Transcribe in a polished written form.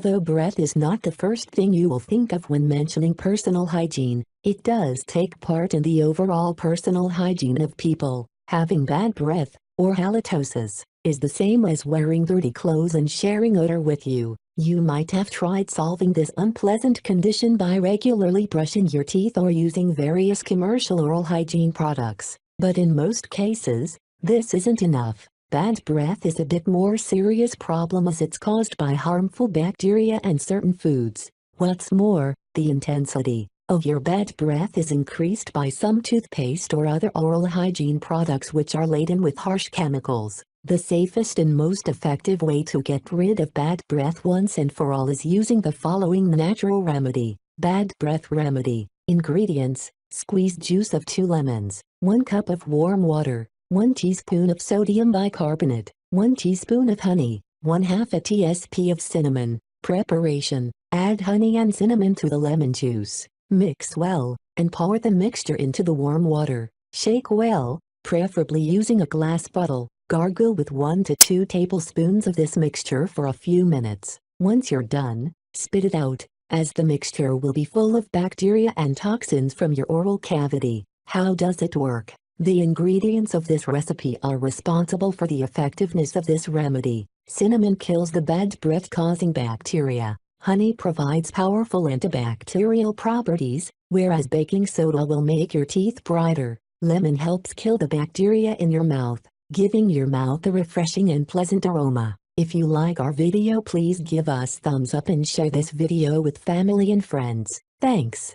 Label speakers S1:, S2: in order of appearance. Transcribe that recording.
S1: Although breath is not the first thing you will think of when mentioning personal hygiene, it does take part in the overall personal hygiene of people. Having bad breath, or halitosis, is the same as wearing dirty clothes and sharing odor with you. You might have tried solving this unpleasant condition by regularly brushing your teeth or using various commercial oral hygiene products, but in most cases, this isn't enough. Bad breath is a bit more serious problem as it's caused by harmful bacteria and certain foods. What's more, the intensity of your bad breath is increased by some toothpaste or other oral hygiene products which are laden with harsh chemicals. The safest and most effective way to get rid of bad breath once and for all is using the following natural remedy. Bad breath remedy. Ingredients: squeezed juice of 2 lemons, 1 cup of warm water, 1 teaspoon of sodium bicarbonate, 1 teaspoon of honey, 1/2 a teaspoon of cinnamon. Preparation: add honey and cinnamon to the lemon juice. Mix well, and pour the mixture into the warm water. Shake well, preferably using a glass bottle. Gargle with 1 to 2 tablespoons of this mixture for a few minutes. Once you're done, spit it out, as the mixture will be full of bacteria and toxins from your oral cavity. How does it work? The ingredients of this recipe are responsible for the effectiveness of this remedy. Cinnamon kills the bad breath-causing bacteria. Honey provides powerful antibacterial properties, whereas baking soda will make your teeth brighter. Lemon helps kill the bacteria in your mouth, giving your mouth a refreshing and pleasant aroma. If you like our video, please give us thumbs up and share this video with family and friends. Thanks.